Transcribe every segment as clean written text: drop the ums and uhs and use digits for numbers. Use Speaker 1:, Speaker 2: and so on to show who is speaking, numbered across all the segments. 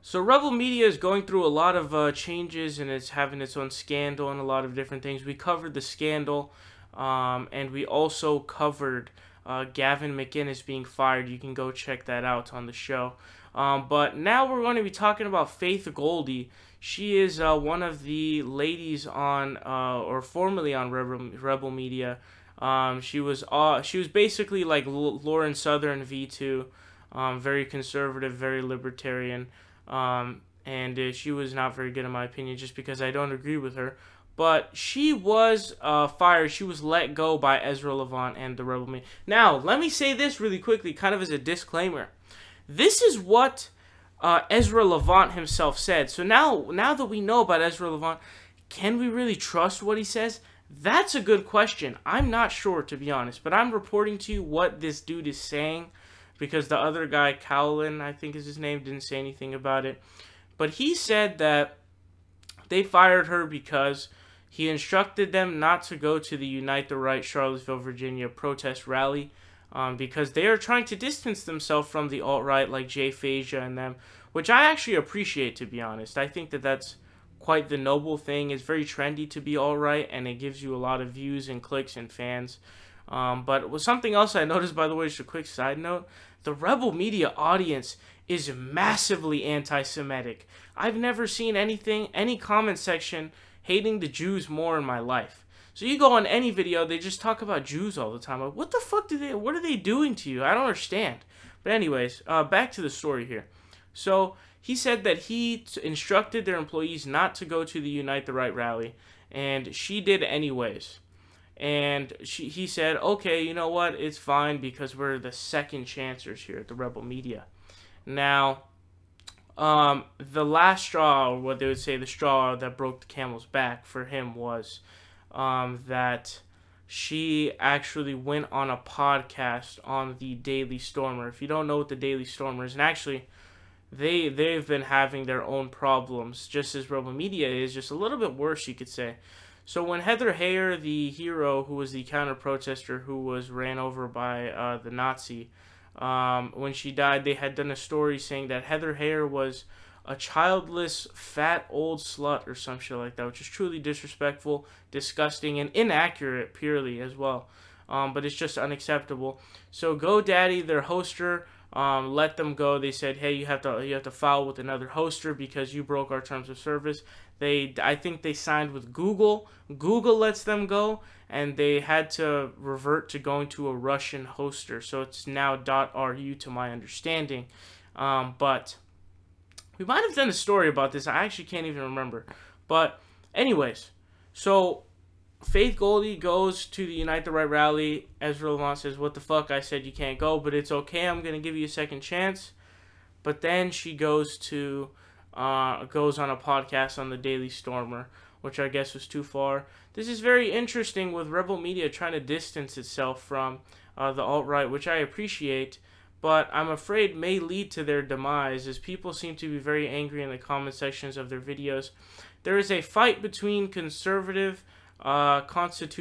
Speaker 1: So Rebel Media is going through a lot of changes, and it's having its own scandal and a lot of different things. We covered the scandal, and we also covered Gavin McInnes being fired. You can go check that out on the show. But now we're going to be talking about Faithy Goldy. She is one of the ladies on, or formerly on Rebel Media. She was basically like Lauren Southern V2, very conservative, very libertarian. And she was not very good in my opinion, just because I don't agree with her. But she was fired. She was let go by Ezra Levant and the Rebel Media. Now, let me say this really quickly, kind of as a disclaimer. This is what Ezra Levant himself said. So now that we know about Ezra Levant, can we really trust what he says? That's a good question. I'm not sure, to be honest. But I'm reporting to you what this dude is saying, because the other guy, Cowlin, I think is his name, didn't say anything about it. But he said that they fired her because he instructed them not to go to the Unite the Right Charlottesville, Virginia protest rally, because they are trying to distance themselves from the alt-right like Jay Phasia and them, which I actually appreciate, to be honest. I think that that's quite the noble thing. It's very trendy to be alt-right, and it gives you a lot of views and clicks and fans. But with something else I noticed, by the way, just a quick side note, the Rebel Media audience is massively anti-Semitic. I've never seen any comment section hating the Jews more in my life. So you go on any video, they just talk about Jews all the time. Like, what the fuck what are they doing to you? I don't understand. But anyways, back to the story here. So he said that he instructed their employees not to go to the Unite the Right rally, and she did anyways. And he said, okay, you know what, it's fine, because we're the second chancers here at the Rebel Media. Now, the last straw, or what they would say the straw that broke the camel's back for him, was that she actually went on a podcast on the Daily Stormer. If you don't know what the Daily Stormer is, and actually they've been having their own problems, just as Rebel Media is, just a little bit worse, you could say. So when Heather Heyer, the hero who was the counter-protester who was ran over by the Nazi, when she died, they had done a story saying that Heather Heyer was a childless, fat, old slut or some shit like that, which is truly disrespectful, disgusting, and inaccurate purely as well. But it's just unacceptable. So GoDaddy, their hoster, let them go. They said, hey, you have to file with another hoster because you broke our terms of service. I think they signed with Google. Google lets them go, and they had to revert to going to a Russian hoster. So it's now .ru to my understanding. But we might have done a story about this. I actually can't even remember. But anyways, so Faithy Goldy goes to the Unite the Right rally. Ezra Levant says, what the fuck, I said you can't go, but it's okay, I'm going to give you a second chance. But then she goes on a podcast on the Daily Stormer, which I guess was too far. This is very interesting, with Rebel Media trying to distance itself from the alt-right, which I appreciate, but I'm afraid may lead to their demise, as people seem to be very angry in the comment sections of their videos. There is a fight between conservative supposed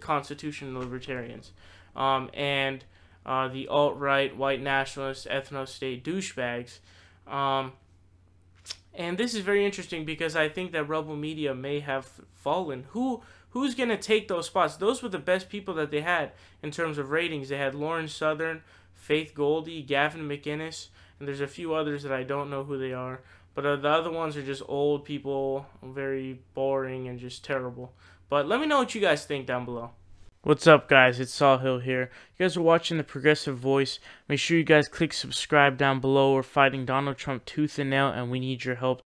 Speaker 1: constitutional libertarians, and the alt-right, white nationalist, ethno-state douchebags. And this is very interesting, because I think that Rebel Media may have fallen. Who's going to take those spots? Those were the best people that they had in terms of ratings. They had Lauren Southern, Faithy Goldy, Gavin McInnes, and there's a few others that I don't know who they are. But the other ones are just old people, very boring and just terrible. But let me know what you guys think down below. What's up, guys? It's Saul Hill here. You guys are watching The Progressive Voice. Make sure you guys click subscribe down below. We're fighting Donald Trump tooth and nail, and we need your help.